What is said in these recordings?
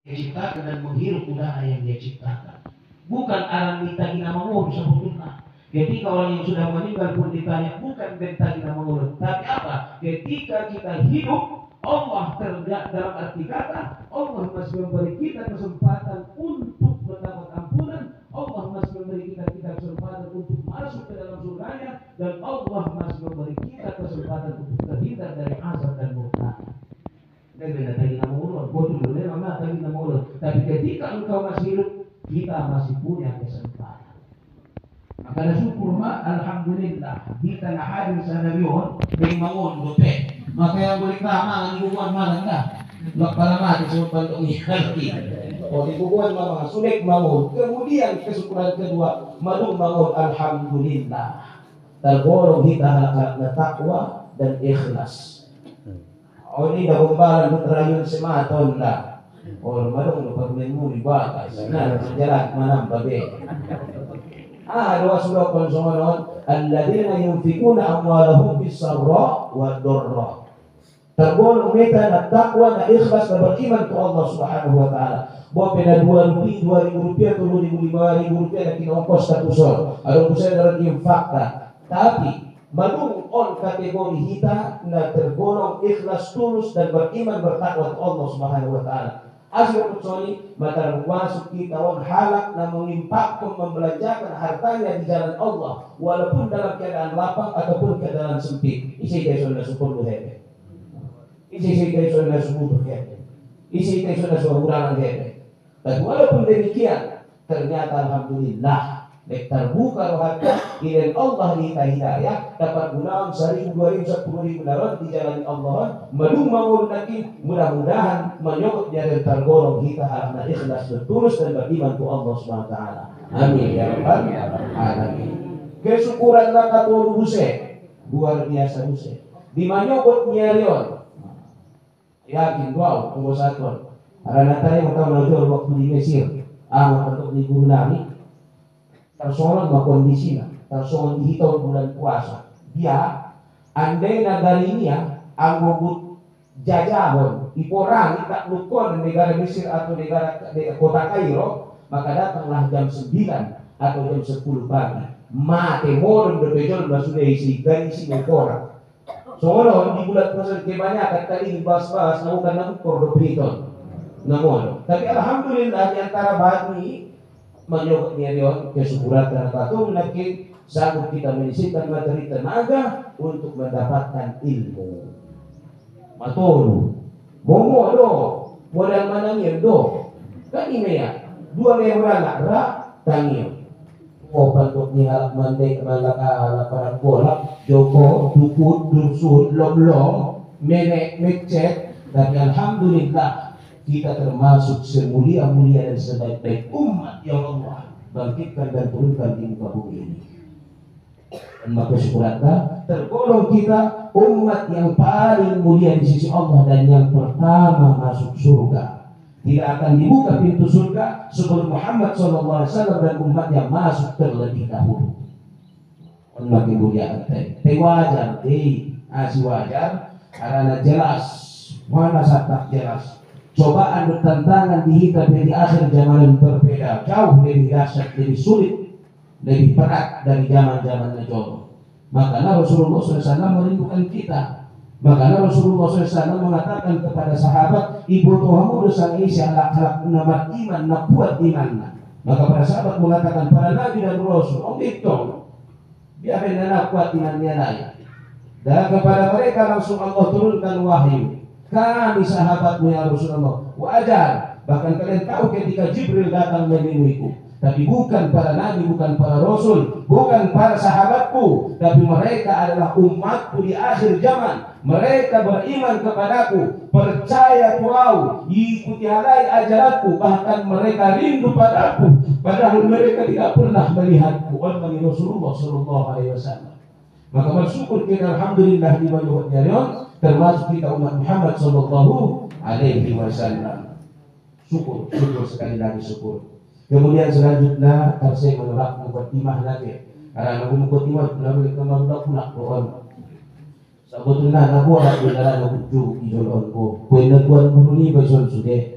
Dia ciptakan dan menghirup udara yang dia ciptakan. Bukan aran minta nama Allah sebetulnya. Ketika orang yang sudah meninggal pun ditanya, bukan minta nama Allah, tapi apa? Ketika kita hidup, Allah dalam arti kata, Allah masih memberi kita kesempatan untuk mendapat ampunan. Allah masih memberi kita kesempatan untuk masuk ke dalam surganya, dan Allah masih memberi kita kesempatan untuk terhindar dari azab dan murka. Tapi ketika engkau masih hidup, kita masih punya kesempatan. Maka syukur alhamdulillah kita nak hadir sa nabiyon may mangon dote. Maka yang boleh kama ng ibubuan malang na. Para mati sa pantong ihalki. O ibubuan mga sulit mangon. Kemudian kesyukuran kedua, madung mangon alhamdulillah. Tergolong kita halakat na takwa dan ikhlas. O ini dah gumbalan berayun sematon lah. O madung pagmenu ni batas. Na jalan manam babe. Dua surah konsonon alladzina yunfikuna amwalahum bis-sarra wad-dharra. Tergolong meta na takwa na ikhlas na beriman ke Allah Subhanahu wa taala. Bawa pena 2 rupiah, 3,000 rupiah, 5,000 na kinongkos sa kusol. Adong kusay darat infakta. Tapi madung on kategori kita na tergolong ikhlas tulus dan beriman bertakwa ke Allah Subhanahu wa taala. Asal kecuali mata masuk kita orang halak na mengimpakkan membelanjakan hartanya di jalan Allah walaupun dalam keadaan lapang ataupun keadaan sempit. Isi dia sudah syukur hebe. Isi dia sudah syukur hebe. Isi dia sudah syukuran hebe. Dan walaupun demikian ternyata alhamdulillah terbuka rohani dengan Allah di hidayah dapat gunakan 1,000, 2,000, 10,000 darat di jalan Allah. Madung mawon lagi mudah-mudahan menyokot dari tergolong kita karena ikhlas bertulus dan beriman ke Allah Subhanahu wa taala. Amin ya rabbal alamin. Kesyukuran laka tolu buse luar biasa buse. Di manyokot nyarion. Yakin doa pengosakon. Karena tadi kita menuju waktu di Mesir. Untuk di guru nami tersoal kondisinya, tersoal dihitung bulan puasa. Dia andai nagarinya anggogut jajahon, iporang tak lukon negara Mesir atau negara kota Kairo, maka datanglah jam 9 atau jam 10 pagi. Mate moron berbejol basudah isi gaisi nekora. Soalnya di bulan puasa kebanyakan kali dibahas-bahas namukan namukor dobriton. Namun, tapi alhamdulillah di antara bahani menyokot nyerion kesyukuran karena patung nakin sanggup kita menyisihkan materi tenaga untuk mendapatkan ilmu. Matolu, momodo, modal manangir do, kan ini ya, 2 merana ra tangir. Pantuk nihalak mandek malaka para bola, joko, dukut, dursun, lom, menek, mecet, tapi alhamdulillah kita termasuk semulia-mulia dan sebaik-baik umat ya Allah, bangkitkan dan turunkan di muka bumi ini. Dan maka syukurata tergolong kita umat yang paling mulia di sisi Allah dan yang pertama masuk surga. Tidak akan dibuka pintu surga sebelum Muhammad SAW dan umatnya masuk terlebih dahulu. Umat yang mulia teh wajar, asih wajar karena jelas mana tak jelas. Cobaan bertentangan dihitam di akhir zaman yang berbeda, jauh lebih dahsyat, lebih sulit, lebih berat dari zaman-zaman Nabi. Maka Rasulullah SAW merindukan kita. Maka Rasulullah SAW mengatakan kepada sahabat, ibu tuhamu dosa isi akhlak nama iman, nak buat iman. Maka para sahabat mengatakan para Nabi dan Rasul, itu biar nak kuat imannya lain. Dan kepada mereka langsung Allah turunkan wahyu. Kami sahabatmu ya Rasulullah, wajar. Bahkan kalian tahu ketika Jibril datang menemuiku, tapi bukan para nabi, bukan para rasul, bukan para sahabatku, tapi mereka adalah umatku di akhir zaman. Mereka beriman kepadaku, percaya purau, ikuti halai ajaranku, bahkan mereka rindu padaku, padahal mereka tidak pernah melihatku. Wahai Rasulullah Sallallahu Alaihi Wasallam. Maka bersyukur kita alhamdulillah di bawah nyarion termasuk kita umat Muhammad Sallallahu Alaihi Wasallam. Syukur sekali lagi syukur. Kemudian selanjutnya saya menolak mukadimah lagi. Karena mukadimah benar-benar kemampuan pula Quran. Sebetulnya aku ada dalam buku ijol onko. Kuenda tuan guru ni besok sudah.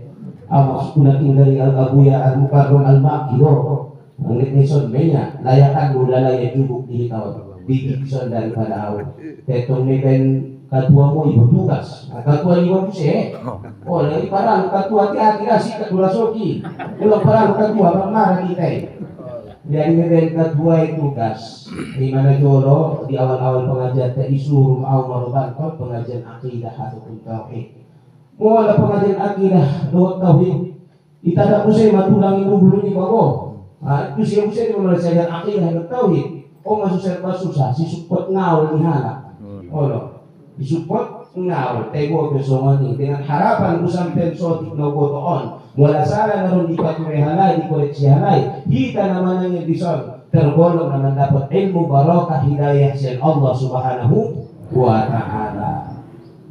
awas kunating dari al-abuya al-mukarram al-makiro ang nison menya layakan budalaya jubuk di hitawat bigison daripada awal tetong meben katua mo ibu tugas katua ibu sih oh lagi parang katua hati-hati kasih katua soki kalau parang katua marah kita jadi meben katua itu tugas di mana jolo di awal-awal pengajian isu awal bantot pengajian akidah atau tauhid mau ada pengajian akidah doa tauhid kita ada usai matulang ibu bulu ni bago itu siapa usai mengajar akidah dan tauhid oh masuk serba susah si support ngawal ni hala oh di support ngawal tego besomani dengan harapan usam pensotik na botoon wala sala na ron ipatuloy halay di koleksi halay kita naman ang ibison tergolong naman dapat ilmu barakah hidayah siya Allah subhanahu wa ta'ala.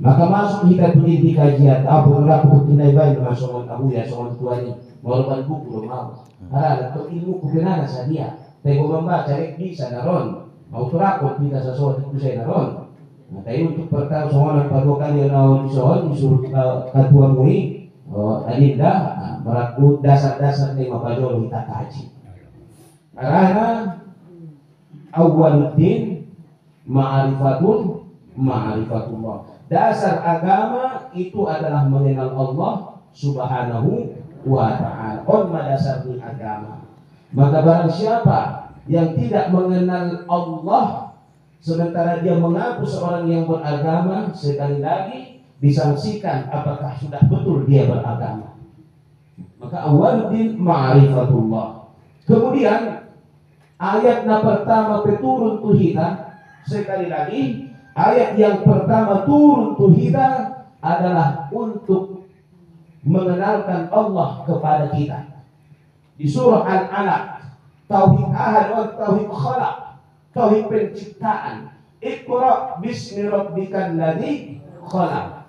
Maka masuk kita tulis di kajian apa berapa tinay-bay na masongon abuya songon tuani walaupun buku lo mau harap to ilmu kubenana sa dia tayo membaca bisa na ron mau turakot kita sa suatu kusay na ron nah tayo untuk pertama songon padukan yang naon ison disuruh katua mui aninda merakut dasar-dasar ni mapajol kita kaji karena awaluddin ma'rifatullah dasar agama itu adalah mengenal Allah subhanahu wa ta'ala dasar di agama. Maka barang siapa yang tidak mengenal Allah sementara dia mengaku seorang yang beragama sekali lagi disangsikan apakah sudah betul dia beragama. Maka awaluddin ma'rifatullah. Kemudian ayat pertama turun tuhita sekali lagi ayat yang pertama turun tuhita adalah untuk mengenalkan Allah kepada kita. Di surah Al-Alaq, tauhid ahad wa tauhid khalaq, tauhid penciptaan. Iqra bismi rabbikal ladzi khalaq.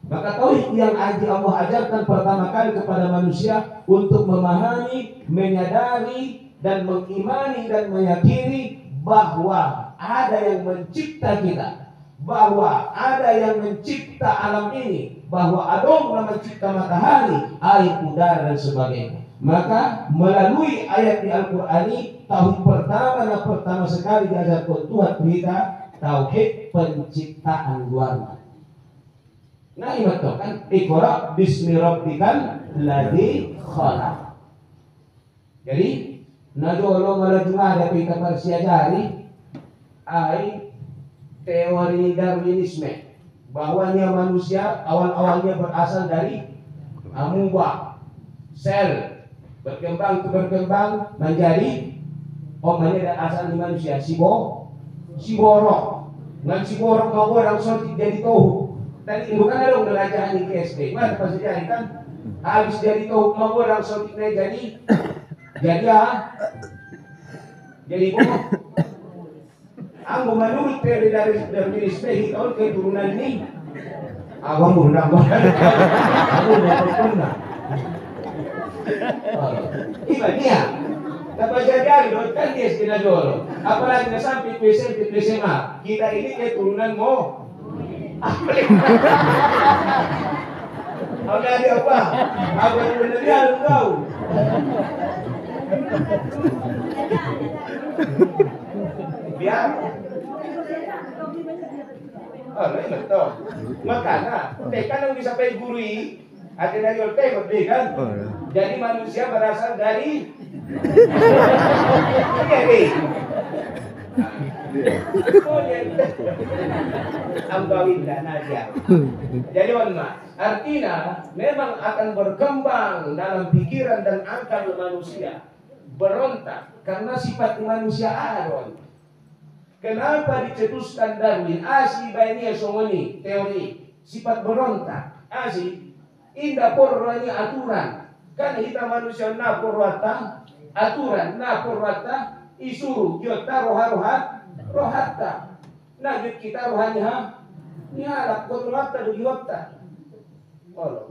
Maka tauhid yang Allah ajarkan pertama kali kepada manusia untuk memahami, menyadari dan mengimani dan meyakini bahwa ada yang mencipta kita, bahwa ada yang mencipta alam ini, bahwa Adong yang mencipta matahari, air, udara dan sebagainya. Maka melalui ayat di Al-Quran ini tauhid pertama sekali diajarkan Tuhan kita tauhid penciptaan luar. Nah ini betul kan? Iqra bismi rabbikal ladzi khalaq. Jadi najolo malaju ada kita persiajari ai teori Darwinisme bahwanya manusia awal-awalnya berasal dari amuba sel berkembang menjadi dan asal di manusia siborok ngan siborok mau orang sorti jadi tohu tadi bukan ada dong kerajaan di KSD mana pas jadi kan habis jadi tohu mau orang sorti jadi ang menurut teori dari Darwinisme tahun keturunan ini awam undang aku pernah iba dia dapat jadi kan dia istilah dulu apalagi sampai SMA kita ini keturunan mau ada apa apa yang benar dia lu tahu biar betul makanya tekan yang bisa pergi gurui ada dari otak kan jadi manusia berasal dari jadi artinya memang akan berkembang dalam pikiran dan akal manusia berontak karena sifat manusia Aaron. Kenapa dicetuskan Darwin? Asi baini somoni teori sifat berontak. Asi indah porrani aturan. Kan kita manusia na porwata aturan, na porwata isuru jota rohata. Nah kita rohani ni halak porwata jota.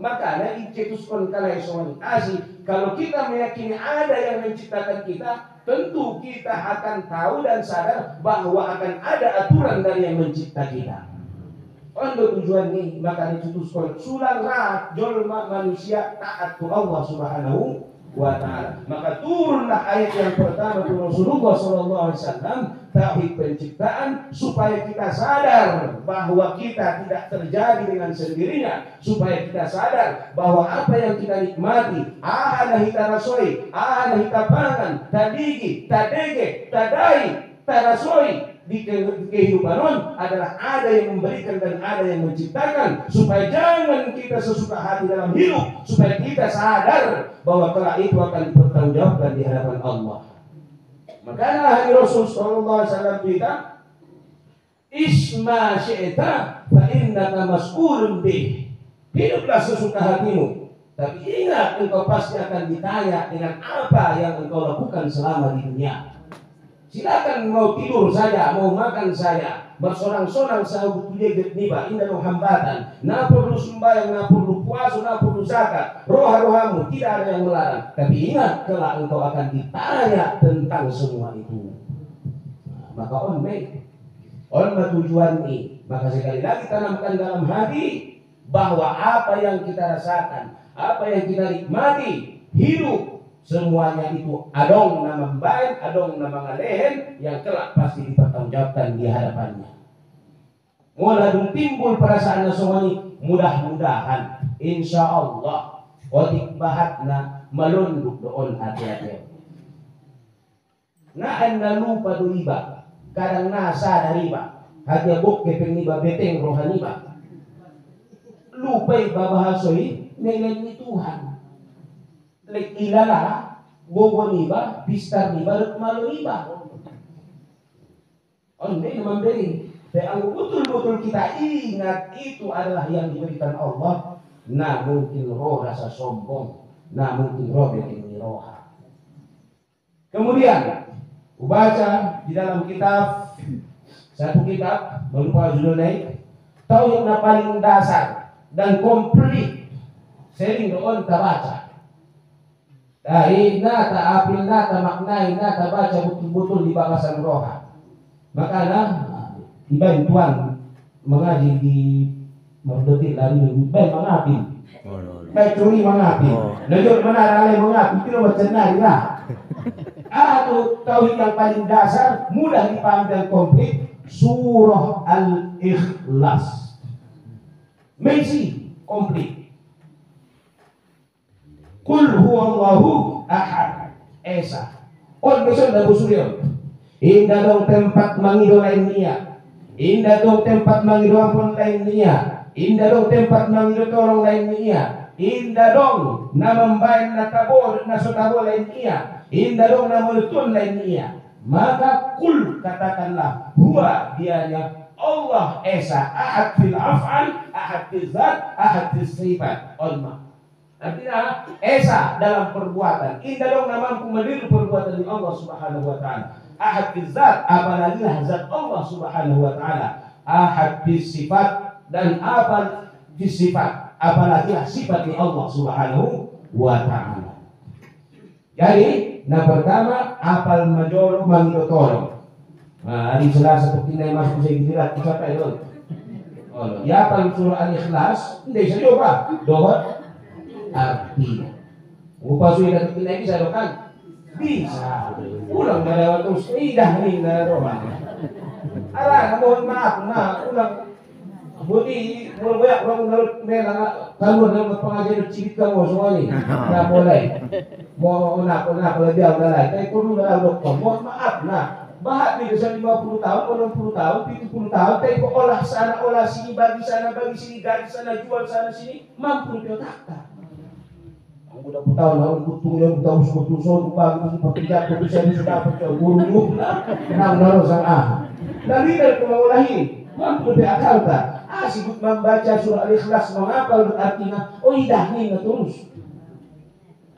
Makanya dicetuskan kalai somoni. Asi kalau kita meyakini ada yang menciptakan kita, tentu kita akan tahu dan sadar bahwa akan ada aturan dari yang mencipta kita. Untuk tujuan ini maka diputuskan sulang jolma manusia taat ke Allah Subhanahu wa ta'ala. Maka turunlah ayat yang pertama dari Rasulullah SAW, tauhid penciptaan, supaya kita sadar bahwa kita tidak terjadi dengan sendirinya, supaya kita sadar bahwa apa yang kita nikmati, ahana hita rasoi, ahana hita pangan, tadigi, tadege, tadai, tarasoi di kehidupan adalah ada yang memberikan dan ada yang menciptakan, supaya jangan kita sesuka hati dalam hidup, supaya kita sadar bahwa kelak itu akan dipertanggungjawabkan di hadapan Allah. Makanya hari Rasul sallallahu alaihi wasallam kita isma syi'ta fa innaka mas'ulun bih. Hiduplah sesuka hatimu, tapi ingat engkau pasti akan ditanya dengan apa yang engkau lakukan selama di dunia. Silakan mau tidur saja, mau makan saja, bersorang-sorang sahut tujuh niba, indah hambatan. Nak perlu sembahyang, nak perlu puasa, nak perlu zakat. Roha-rohamu tidak ada yang melarang. Tapi ingat kelak engkau akan ditanya tentang semua itu. Nah, maka on tujuan ini. Maka sekali lagi tanamkan dalam hati bahwa apa yang kita rasakan, apa yang kita nikmati, hidup, semuanya itu adong nama baik, adong nama ngalehen yang kelak pasti dipertanggungjawabkan di hadapannya. Mulai timbul perasaan semua ini, mudah-mudahan insya Allah otik bahatna melunduk doon hati-hati. Na anda lupa do iba, kadang nasa dari iba, hati buk kepeng iba beteng rohani iba. Lupa iba bahasoi nilai Tuhan. Lek ilala gogo niba, pistar niba, lut malu niba. Onde naman beri. Tapi ang betul-betul kita ingat itu adalah yang diberikan Allah. Nah mungkin roh rasa sombong, nah mungkin roh bikin roha. Kemudian baca di dalam kitab, satu kitab berupa judulnya tauhid yang paling dasar dan komplit. Sering doon baca. Dari nata apil nata maknai nata baca betul-betul di bakasan roha. Makanya dibantuan mengaji di Merdotil dari baik mengapi, baik curi mengapi, lejur menara mengapi itu macam lah. Atau tauhid yang paling dasar mudah dipahami dan komplit surah Al-Ikhlas. Mesti komplit. Qul huwallahu ahad. Esa. On besok dah busurion. Indah dong tempat mangidolain dia. Indah dong tempat mangidoampun lain dia. Indah dong tempat mangidotolong lain dia. Indah dong namambain na tabor na sotabor lain dia. Indah dong namulutun lain dia. Maka kul katakanlah huwa dianya Allah esa ahad fil af'al, ahad fil zat, ahad fil sifat. Allah. Artinya esa dalam perbuatan. Indah dong namampu meniru perbuatan di Allah Subhanahu wa taala. Ahad fil zat, apalagi zat Allah Subhanahu wa taala. Ahad fil sifat dan apa fil sifat, apalagi sifat di Allah Subhanahu wa taala. Jadi, nah pertama apal majoro mangidotoro. Nah, hari Selasa petinai masuk saya gidirat siapa itu? Oh, ya apal surah Al-Ikhlas, hindi sa iyo ba? Dohot artinya. Upasuin na petinai bisa dokan? Bisa. Ulang na lewat terus idah nih na roman. Ala, mohon maaf na ulang buti mo banyak orang menurut mereka kamu dalam pengajian cipit kamu semua ini nggak boleh mau nak kalau dia udah lain tapi perlu dalam dokter mohon maaf nah bahat nih bisa 50 tahun 60 tahun 70 tahun tapi olah sana olah sini bagi sana bagi sini gaji sana jual sana sini mampu dia takkan udah tahun lalu butuhnya butuh usul bagi pekerjaan bisa sudah percaya guru kenal naruh sang dari kemaulah mampu dia akal tak sibuk membaca surah Al-Ikhlas menghafal artinya idah nih terus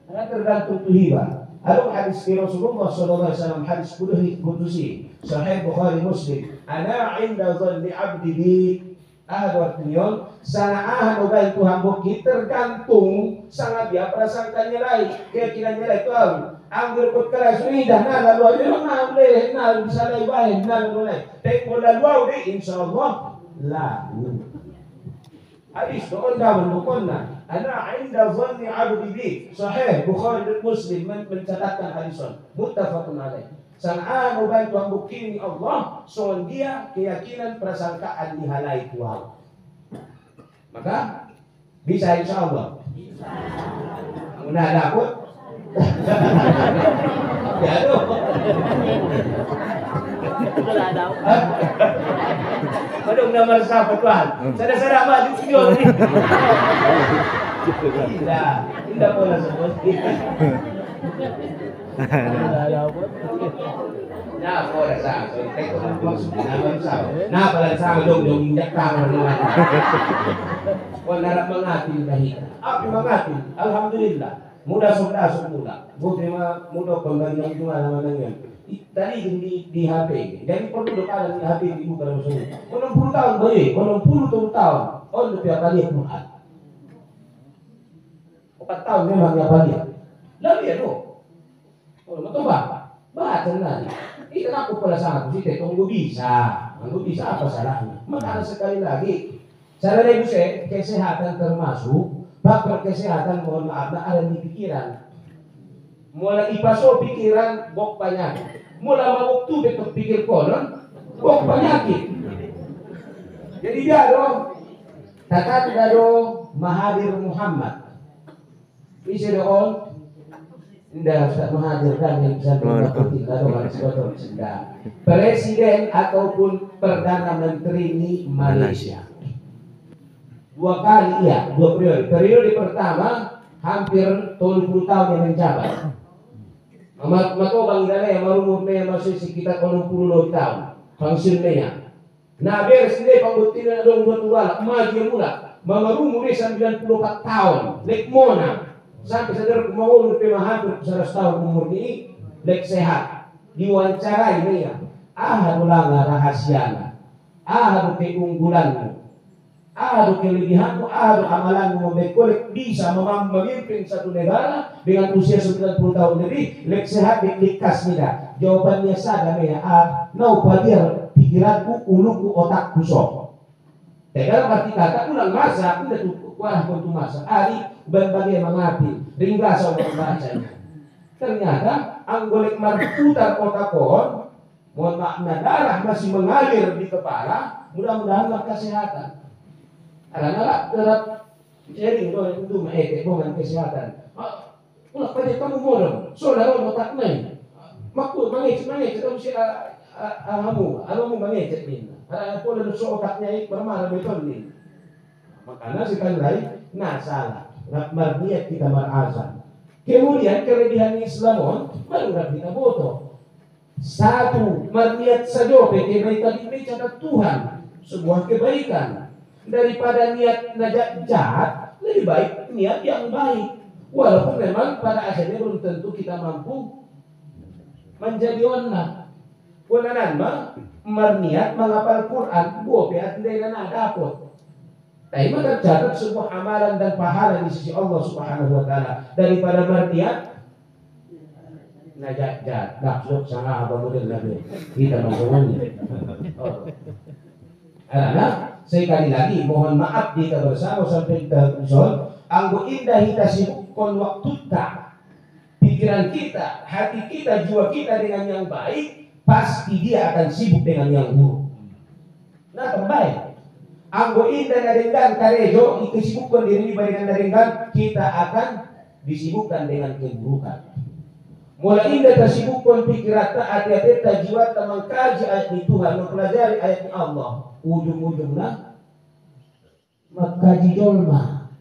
karena tergantung tuhiba. Ada hadis Rasulullah SAW hadis kudusi Sahih Bukhari Muslim ana inda dhanni abdi bi ahad artinya sana ahad ugai Tuhan bukti tergantung sangat dia prasangkanya lain keyakinannya lain tahu anggur kot kala sudah na lalu aja na boleh na bisa lain baik na boleh tapi kalau lalu deh insyaallah la Hadis doon daw bukunna. Ana inda dhanni 'abdi bi. Sahih Bukhari dan Muslim mencatatkan hadis ini. Muttafaqun alaih. Sanaan ubantu ang bukti ni Allah, so dia keyakinan prasangkaan dihalai Tuhan. Maka bisa insya Allah. Muna dapat. Ya dong. Wala daw. Madung nomor satu Tuhan. Sada-sada maju video ini. Tidak boleh sebut. Wala daw po. Nah, boleh sah. Nah, pala sa dong injak tangan naman. Kung narap mangatin kahit. Api mangatin. Alhamdulillah. Mudah-mudah semula. Bukan mudah pembagian cuma naman yun. Tadi di HP. Jadi perlu dokalan di HP ibu kalau semua. 60 tahun bayi, 60 tahun. Oh, lebih apa dia Tuhan. 4 tahun memang apa dia. Lalu ya tuh. Oh, betul Pak. Baca nanti. Ini kenapa pada saat itu sih tunggu bisa apa salahnya? Maka sekali lagi, cara ibu saya kesehatan termasuk faktor kesehatan mohon maaf ada di pikiran. Mulai ipaso pikiran bok penyakit. Mulai mabuk tuh betul pikir konon bok penyakit. Jadi dia dong takkan dong Mahathir Muhammad. Bisa dong. Tidak Ustaz menghadirkan yang bisa kita doang Presiden ataupun Perdana Menteri ini Malaysia. 2 kali ya, 2 periode. Periode pertama hampir 30 tahun yang menjabat. Maka bang Ida yang marumurnya masih sekitar 60 tahun. Fungsinya. Nah beres ini panggutin dong 2 tuala maju mula. Mamarumurnya 94 tahun. Lek mona. Sampai sadar kemauan hampir 100 tahun umur ini lek sehat diwawancara ini ya ahadulanga rahasiana ahadu keunggulanmu ahadu kelebihanmu ahadu amalanmu membekolek bisa memimpin satu negara dengan usia 90 tahun lebih lek sehat dikas nida jawabannya saja ya nau padir pikiranku uluku otakku sok dalam arti kata ulang masa udah tuh wah untuk masa hari berbagai mengapi ringga sama membacanya. Ternyata anggolek marputar kota pohon, mohon maaf darah masih mengalir di kepala, mudah-mudahan kesehatan. Karena terap sharing itu mengekek dengan kesehatan. Ulah pada kamu modal, saudara otak naik. Makul mengecek kamu si alamu mengecek ini. Karena pola so otaknya bermarah betul ini. Makanya sekali lagi salah. Marniat kita marazan. Kemudian kelebihan Islamon barulah kita boto. Satu, marniat saja kebaikan ini catat Tuhan sebuah kebaikan daripada niat najat jahat lebih baik niat yang baik. Walaupun memang pada akhirnya belum tentu kita mampu menjadi onna. Kunanan mah marniat menghafal Quran, buat dengan dapat. Tapi tercatat sebuah amalan dan pahala di sisi Allah Subhanahu wa taala daripada berniat najat maksud sangat apa model Nabi kita maksudnya. Karena sekali lagi mohon maaf kita bersama sampai kita usul anggo indah kita sibukkan waktu tak pikiran kita, hati kita, jiwa kita dengan yang baik pasti dia akan sibuk dengan yang buruk. Nah terbaik. Anggo indah naringgan karejo ikisibukkan diri dengan naringgan kita akan disibukkan dengan keburukan. Mulai indah tersibukkan pikiran hati-hati jiwa mengkaji ayat Tuhan mempelajari ayat Allah. Ujung-ujungnya mengkaji jolma.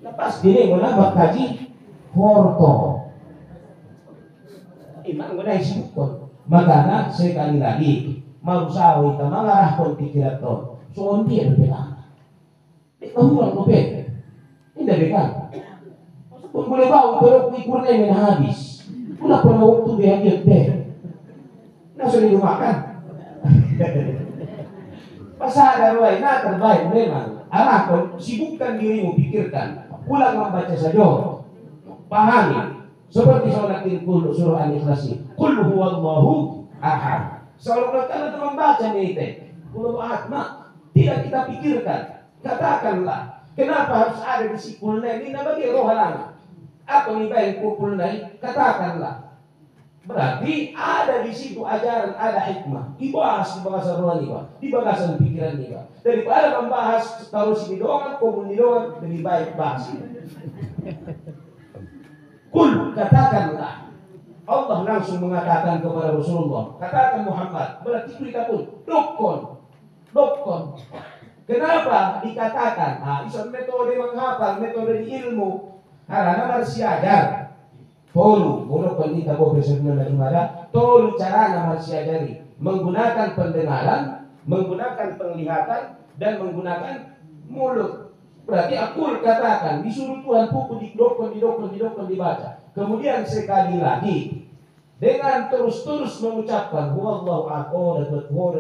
Lepas diri mana mengkaji horto. Imam mulai sibukkan. Makanya sekali lagi marusawi kita mengarahkan pikiran to. So dia berbeda. Kamu orang berbeda. Ini berbeda. Pun boleh bawa kalau ukurnya yang habis. Pula pernah waktu dia beda. Nah sudah dimakan. Pasal lain, nah terbaik memang. Arahkan, sibukkan dirimu, pikirkan. Pulang membaca saja. Pahami. Seperti sholat surah Al-Ikhlas. Qul huwallahu ahad. Seorang kita membaca nih, kalau ahad, tidak kita pikirkan. katakanlah, kenapa harus ada di si kulnai ini bagi roh halana? Apa nih baik kulnai? Katakanlah. Berarti ada di situ ajaran, ada hikmah. Dibahas di bagasan rohani, Pak. Di bagasan pikiran nih, Pak. Daripada membahas taruh sini doang, komun doang, lebih baik bahas ini. Kul, katakanlah. Allah langsung mengatakan kepada Rasulullah, katakan Muhammad. Berarti kita pun dokon. Kenapa dikatakan? Iso metode menghafal, metode di ilmu. Karena harus diajar. Tolu, menurut kita boleh sebenarnya ada. Tolu cara nama siajari menggunakan pendengaran, menggunakan penglihatan, dan menggunakan mulut. Berarti aku katakan disuruh Tuhan pukul didokon dibaca. Kemudian sekali lagi dengan terus mengucapkan Huwallahu ahad,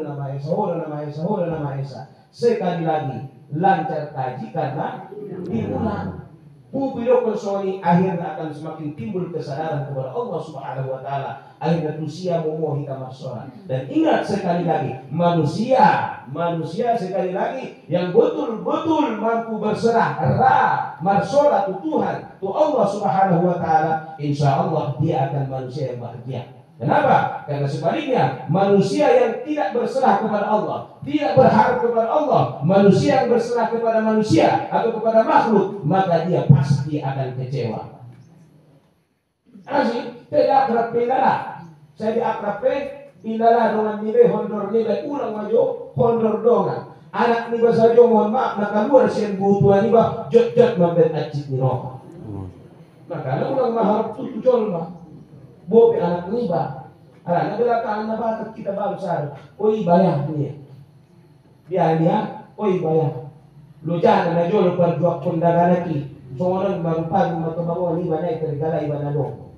nama Esa. Sekali lagi lancar kaji karena diulang. Pupilokon soni akhirnya akan semakin timbul kesadaran kepada Allah Subhanahu wa taala. Akhirnya manusia memohi kamasoran. Dan ingat sekali lagi, manusia sekali lagi yang betul-betul mampu berserah marsola tu Tuhan, tu Allah Subhanahu wa taala, insyaallah dia akan manusia yang bahagia. Kenapa? Karena sebaliknya manusia yang tidak berserah kepada Allah, tidak berharap kepada Allah, manusia yang berserah kepada manusia atau kepada makhluk, maka dia pasti akan kecewa. Asik, tidak akrab pindalah. Saya diakrab pindalah dengan nilai hondor nilai ulang maju hondor dongan. Anak ni bahasa Jo mohon maaf nak keluar sian butuan ni bah jot membet acik ni roh. Maka nak ulang mahar tu jol mah. Bope anak ni ba, anak belakang na ba kita baru sar, oi bayar ni, dia, oi bayar, lu jangan na jual perjuak kondangan lagi, soalnya baru pagi mata bawa ni banai tergala iban adong,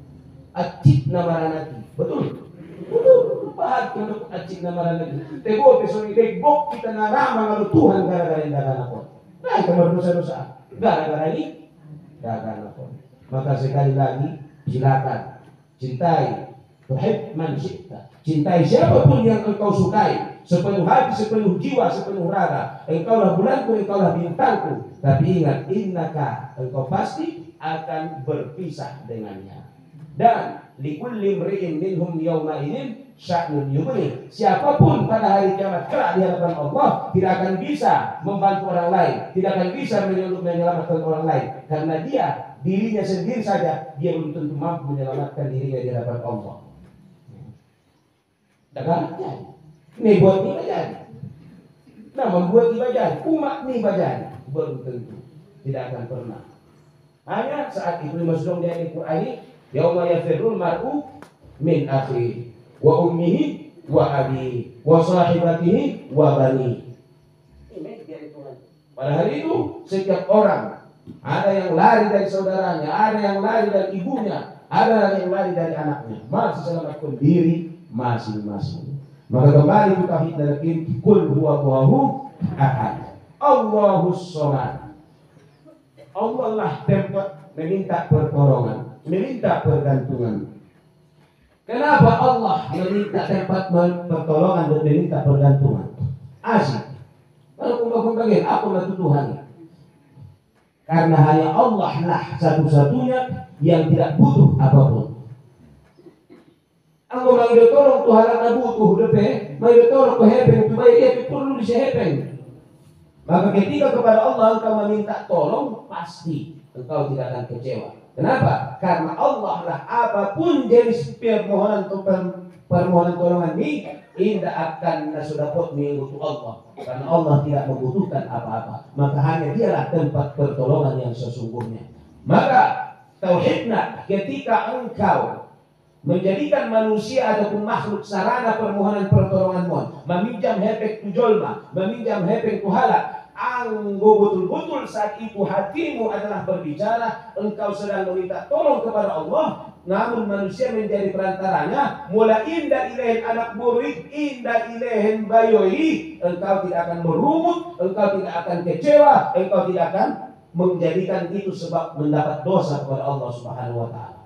acik nama nanti, betul, bahag untuk acik nama nanti, tego besok ini bok kita narama kalau Tuhan gara-gara indagan aku, nah itu berdosa-dosa, gara-gara ini, gara-gara aku, maka sekali lagi silakan. Cintai, tuhib man syi'ta. Cintai siapapun yang engkau sukai, sepenuh hati, sepenuh jiwa, sepenuh raga. Engkaulah bulanku, engkaulah bintangku. Tapi ingat, innaka, engkau pasti akan berpisah dengannya. Dan likulli mri'in minhum yawma idin sya'nun yughni. Siapapun pada hari kiamat kelak di hadapan Allah tidak akan bisa membantu orang lain, tidak akan bisa menyelamatkan orang lain, karena dia dirinya sendiri saja dia belum tentu mampu menyelamatkan dirinya di hadapan Allah. Dagangannya ini buat ni bajan, nah membuat ni bajan, umat ni bajan belum tentu, tidak akan pernah. Hanya saat itu masuk di ayat Quran ini, yauma yafirrul mar'u min akhihi wa ummihi wa abihi wa sahibatihi wa bani. Ini ayat Tuhan. Pada hari itu setiap orang ada yang lari dari saudaranya, ada yang lari dari ibunya, ada yang lari dari anaknya. Masih selamatkan diri masing-masing. Maka kembali kita hidupkan kul huwallahu ahad, Allahus somad. Allah lah tempat meminta pertolongan, meminta pergantungan. Kenapa Allah meminta tempat pertolongan dan meminta pergantungan? Asik. Kalau kumbagun apa nak Tuhan? Karena hanya Allah lah satu-satunya yang tidak butuh apapun. Anggo mangido tolong Tuhan na butuh depe, mangido tolong ko hepeng tu baik dia perlu disehepeng. Maka ketika kepada Allah engkau meminta tolong, pasti engkau tidak akan kecewa. Kenapa? Karena Allah lah apapun jenis permohonan tolongan ini tidak akan nasudapot mengikuti Allah, karena Allah tidak membutuhkan apa-apa. Maka hanya dialah tempat pertolongan yang sesungguhnya. Maka tauhidna ketika engkau menjadikan manusia ataupun makhluk sarana permohonan pertolonganmu, meminjam hepek tujolma, meminjam hepek tuhala, anggo betul-betul saat itu hatimu adalah berbicara, engkau sedang meminta tolong kepada Allah, namun manusia menjadi perantaranya, mula indah ilahin anak burik, indah ilahin bayoi, engkau tidak akan merumut, engkau tidak akan kecewa, engkau tidak akan menjadikan itu sebab mendapat dosa kepada Allah Subhanahu wa taala.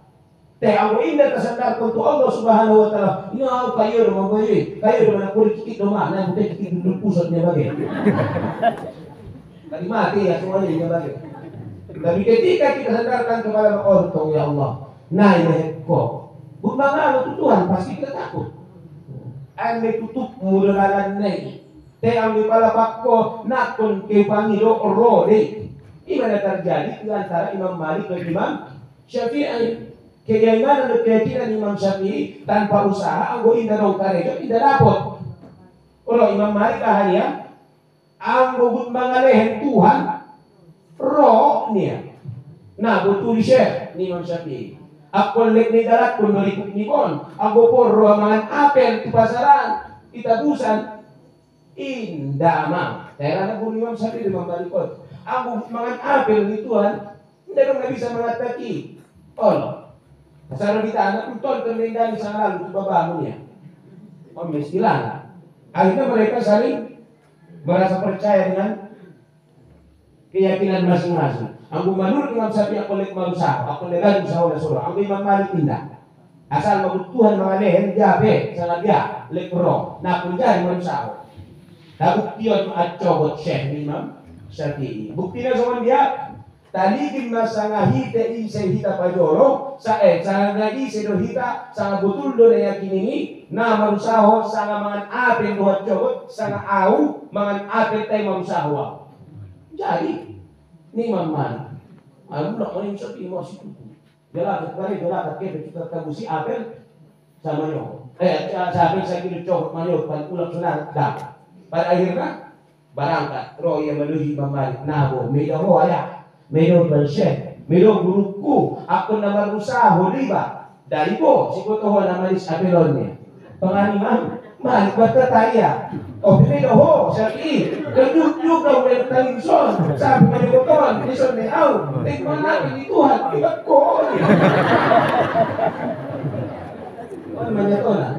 Teh awo indah kesandar untuk Allah Subhanahu wa taala. Ini aku kayu rumah bayoi, kayu rumah kulit kikit rumah, nah bukan kikit duduk pusatnya bagai. Tadi mati ya semuanya ini balik. Tapi ketika kita sadarkan kepada Allah, ya Allah, nah ini kok, bukan itu Tuhan pasti kita takut. Ane tutup mudahkan nih, teang di pala bakko nakon ke pangido rode. Ini terjadi di antara Imam Malik dan Imam Syafi'i. Keinginan dan keyakinan Imam Syafi'i tanpa usaha, anggo indah dong karejo tidak dapat. Kalau Imam Malik ahliya, anggo but mangalehen Tuhan, roh nih. Nah betul Syekh ni Imam Syafi'i. Aku lek ni darat pun merikut ni kon. Anggo por roh mangan apel di pasaran, kita busan. Indah mah. Terana pun Imam Syafi'i Imam Malik kon. Anggo mangan apel ni Tuhan, tidak dong bisa mengatakan. Allah. Asal kita anak pun terlindang di sana lalu babangunnya. Oh istilah. Akhirnya mereka saling merasa percaya dengan keyakinan masing-masing. Aku menurut Imam Syafi'i aku lek marusaha, aku legal usaha oleh surah. Aku Imam Malik tindak. Asal kebutuhan mengalih jabe salah dia lek roh. Nah aku jadi marusaha. Nah buktian acobot Syekh Imam Syafi'i. Buktinya sama dia taligin masanga hite ise hita pajoro sanga ise do hita sanga betul do yakin ini na marusaha sanga mangan ape do acobot sanga au mangan ape tay marusaha. Jadi ni Malik, aku nak main seperti masih tu. Jalan kali jalan kaki kita kabusi apel sama yo. Sampai saya kira cokot mayo pan ulang senang dah. Pada akhirnya barangkat roh yang menuju Imam Malik. Nabo medo roh ya, medo bersyekh, medo guruku. Aku nama usaha riba dari bo. Si kotoh nama dis apelonnya. Penganimam Malik bertetaya. Oh medo ho Syafi'i. Kejuk juga oleh televison sampai menyebutkan di sana au mana ini Tuhan kita kok menyatakan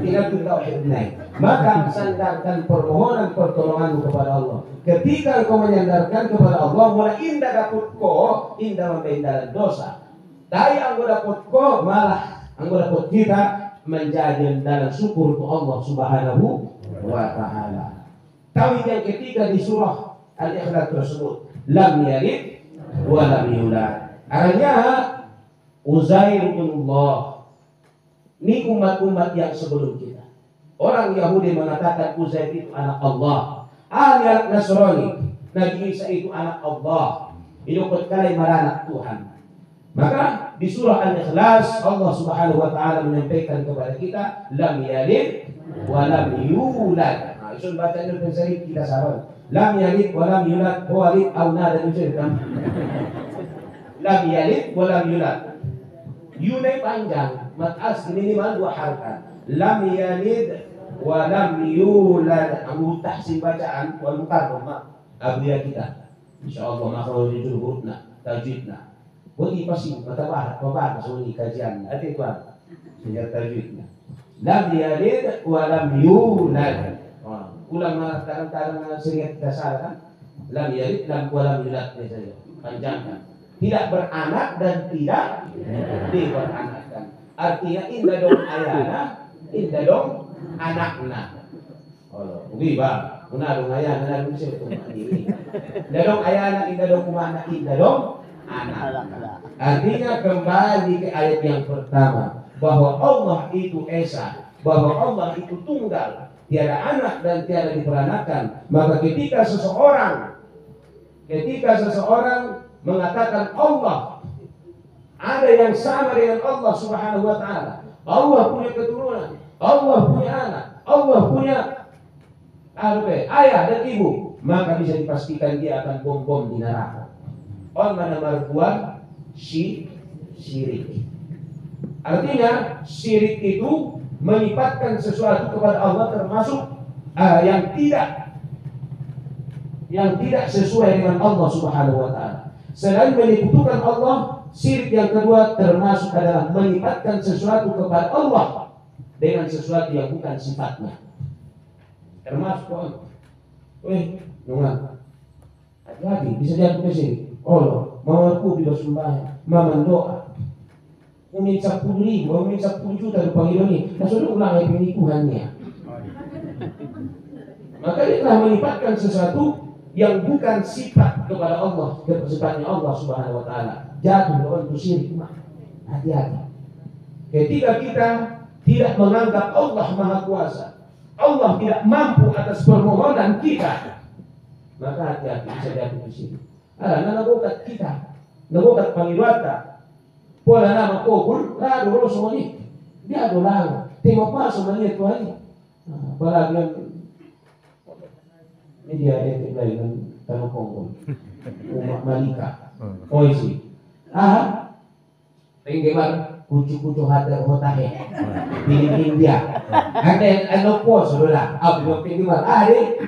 tidak tauhid naik maka sandarkan permohonan pertolongan kepada Allah. Ketika kau menyandarkan kepada Allah mulai indah dapat kau indah membedakan dosa dari anggo dapat kau malah anggo dapat kita menjadi dalam syukur ke Allah Subhanahu wa ta'ala. Tauhid yang ketiga di surah Al-Ikhlas tersebut, lam yalid wa lam yulad. Artinya Uzair bin Allah. Ini umat-umat yang sebelum kita. Orang Yahudi mengatakan Uzair itu anak Allah. Ahli Nasrani, Nabi Isa itu anak Allah. Itu kali anak Tuhan. Maka di surah Al-Ikhlas Allah Subhanahu wa taala menyampaikan kepada kita lam yalid wa lam yulad. Isun baca itu pensari kita sabar. Lam yalid wa lam yulad walid au nada itu kan. Lam yalid wa lam yulad. Yunai panjang, matas minimal 2 harakat. Lam yalid wa lam yulad. Abu tahsin bacaan wal mukarram abdiya kita. Insyaallah makhluk itu hurufna, tajwidna. Bagi pasti mata bahat sunyi kajian. Ada tuan. Sejak tajwidnya. Lam yalid wa lam yulad. Ulama kadang-kadang sering dasar kan lam yalid lam walam yulad saja panjangkan tidak beranak dan tidak diberanakkan artinya indah dong ayana indah dong anakna Allah ugi ba una dong ayana dan bisa betul ini indah dong ayana indah dong kumana indah dong anak artinya kembali ke ayat yang pertama bahwa Allah itu esa bahwa Allah itu tunggal tiada anak dan tiada diperanakan. Maka ketika seseorang mengatakan Allah ada yang sama dengan Allah Subhanahu wa taala. Allah punya keturunan, Allah punya anak, Allah punya ayah dan ibu, maka bisa dipastikan dia akan bom di neraka. On mana marfuan syirik. Artinya syirik itu melipatkan sesuatu kepada Allah termasuk yang tidak sesuai dengan Allah Subhanahu wa taala. Selain menyekutukan Allah, syirik yang kedua termasuk adalah melipatkan sesuatu kepada Allah dengan sesuatu yang bukan sifatnya. Termasuk hati-hati bisa jatuh ke sini. Allah, mamaku bila sembahyang, mama doa. Umin 10.000, umin 10 juta rupiah ini, sudah ulang penipuannya. Maka dia telah melipatkan sesuatu yang bukan sifat kepada Allah, sifatnya Allah Subhanahu wa taala, jatuh dalam syirik. Hati-hati. Ketika kita tidak menganggap Allah Maha Kuasa, Allah tidak mampu atas permohonan kita, maka hati-hati bisa jatuh syirik. Nagokat kita, nagokat pangiwata, pola nama kobul, lalu roh semuanya, dia dolang, tengok pas semuanya Tuhan. Apalagi media etik lain tanah Kongo, umat Malika, Oisi, penggemar kucu-kucu hotahe, di India, ada pos sudah, abis penggemar,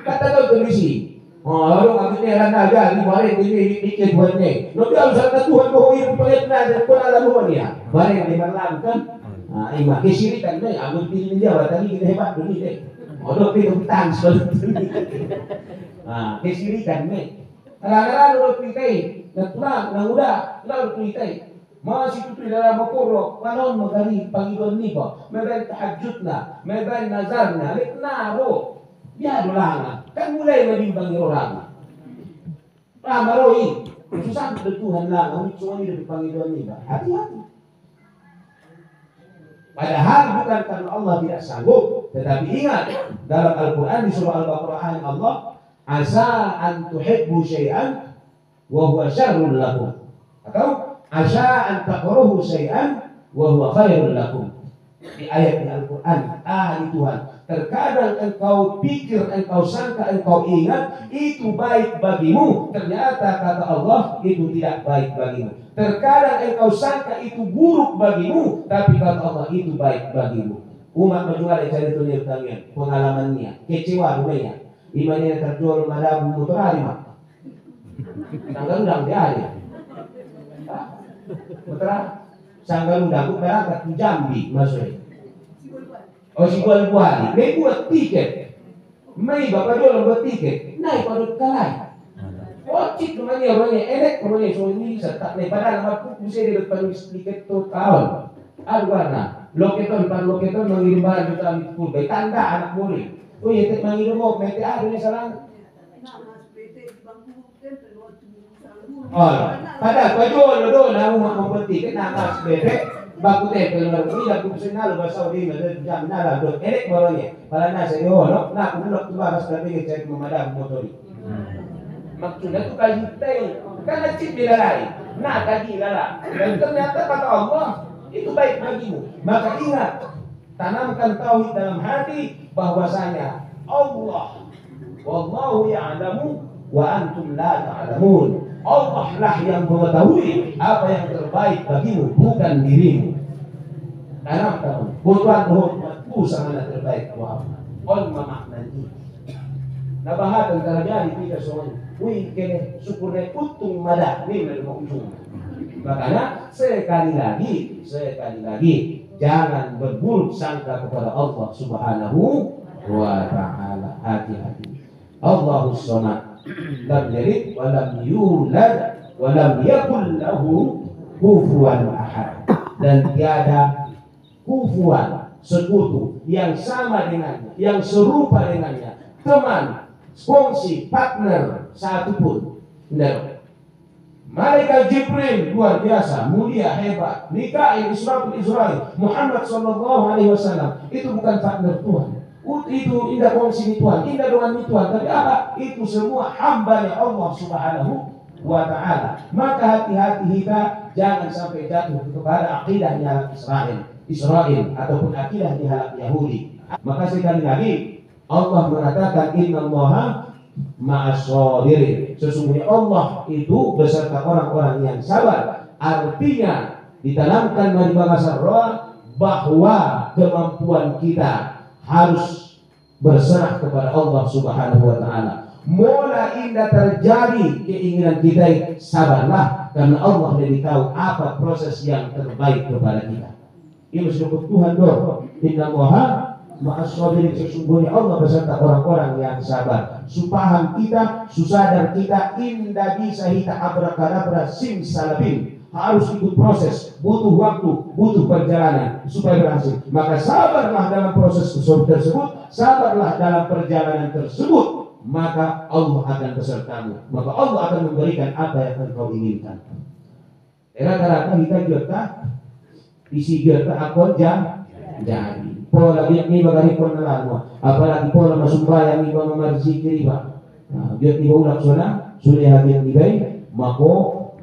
kata kau kondisi, lalu akhirnya aja di balik ini dikit buatnya, nanti harus ada Tuhan bahwa ini pelitna dan pun ada luarnya, barang yang dimaklumkan, imak kesirikan deh, ambil pilih dia, tadi kita hebat dunia deh. Odok itu hutang sebetulnya. Kesirikan nih. Kadang-kadang udah pitai, natural, nang udah, lalu pitai. Masih itu dalam makoro, kanon magari panggilan ni ko. Meban tahajudna, meban nazarna, litnaro. Dia dolangan. Kan mulai menimbang orang. Maroi, susah Tuhan lah, kami cuma ini dari panggilan ni ba. Hati-hati. Padahal bukan karena Allah tidak sanggup, tetapi ingat dalam Al-Quran di surah Al-Baqarah Allah, asa an tuhibbu syai'an wa huwa syarrun lakum, atau asa an takrahu syai'an wa huwa khairun lakum. Di ayat Al-Quran, ahli Tuhan, terkadang engkau pikir, engkau sangka, engkau ingat itu baik bagimu, ternyata kata Allah itu tidak baik bagimu. Terkadang engkau sangka itu buruk bagimu, tapi kata Allah itu baik bagimu. Umat berjual cari dunia kalian, pengalamannya, kecewa dunia. Imannya terjual malam motor lima. Tanggal udang dia ada. Betul? Tanggal udang berangkat ke Jambi maksudnya. Si buat may buat tiket. May bapak jual buat tiket. Naik pada kalai. Cik namanya orangnya enek namanya so ini serta padahal nama bisa dilepas sedikit tuh tahun. Warna loketon pan loketon mengirim barang juta pun baik tanda anak murid. Oh ya tek mengirim mau mete ada ni salah. Padahal pajual lo na mau tiket nama SBT baku teh kalau ini aku bisa nalu bahasa di mana jam nala do enek orangnya. Kalau nasi no nak bulok tu bahas tapi cek memadam motor. Maksudnya itu kajitai, karena cip dilalai, nah kaji lalai, dan ternyata kata Allah itu baik bagimu. Maka ingat, tanamkan tauhid dalam hati bahwasanya Allah, wallahu ya'lamu wa antum la ta'lamun. Allah lah yang mengetahui apa yang terbaik bagimu, bukan dirimu. Tanamkan, butuhan hormatku sama terbaik Muhammad. On memaknai. Nabahatan terjadi kita semuanya. Wih, kene syukurnya untung madah nih mau ujung. Makanya sekali lagi jangan berburuk sangka kepada Allah Subhanahu wa Ta'ala. Hati-hati. Allahus Samad, lam yalid wa lam yulad wa lam yakul lahu kufuwan ahad. Dan tiada kufuwan, sekutu yang sama dengannya, yang serupa dengannya, teman, sponsor, partner satupun. Tidak. Malaikat Jibril luar biasa, mulia, hebat. Mikail, Israel, Muhammad sallallahu alaihi wasallam itu bukan partner Tuhan. Itu indah kongsi Tuhan, indah dengan Tuhan, tapi apa? Itu semua hamba-Nya Allah Subhanahu wa Ta'ala. Maka hati-hati kita jangan sampai jatuh kepada akidahnya Israel ataupun akidahnya halak Yahudi. Maka sekali lagi Allah mengatakan innallaha ma'as-sabirin. Sesungguhnya Allah itu beserta orang-orang yang sabar. Artinya ditanamkan dari bahasa roh bahwa kemampuan kita harus berserah kepada Allah Subhanahu wa Ta'ala. Mula indah terjadi keinginan kita, sabarlah karena Allah lebih tahu apa proses yang terbaik kepada kita. Ini disebut Tuhan doa. Innallaha ma'as-sabirin, sesungguhnya Allah beserta orang-orang yang sabar. Supaham kita, susadar kita, indah bisa kita abrakadabra simsalabim. Harus ikut proses, butuh waktu, butuh perjalanan supaya berhasil. Maka sabarlah dalam proses tersebut, sabarlah dalam perjalanan tersebut. maka Allah akan besertamu, maka Allah akan memberikan apa yang engkau inginkan. Rata-rata kita juga isi juga akon jadi pola ini bagari pun lalu, apalagi pola masumbayang iba memerzikir iba. Nah, dia tiba ulang sudah hadir di baik, mako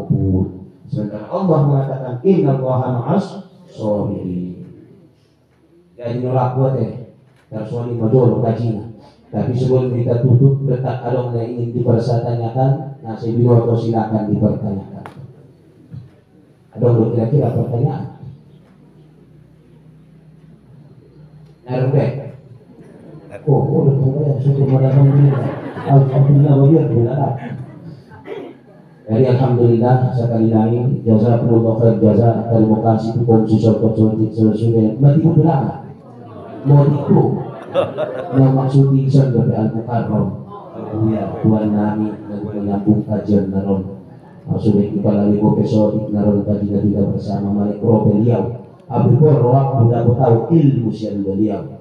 pun. Sementara Allah mengatakan Inna Allaha ma'as sabirin. Jadi nolak buat tersuali majolo kajian. Tapi sebelum kita tutup, letak ada yang ingin dipertanyakan. Nah, saya bilang atau silakan dipertanyakan. Ada yang kira-kira pertanyaan? Naruh udah mulai sudah mendatang ini. Alhamdulillah beliau benar. Jadi alhamdulillah sekali lagi jazakumullah khair jaza. Terima kasih untuk siswa sudah mati udah mau itu yang maksud isan dari Al-Mukarram ya Tuhan Nabi yang menyambung kajian naron maksudnya kita lagi episode naron kajian kita bersama Malik Pro beliau Habibur waktu dapat tahu ilmu siang beliau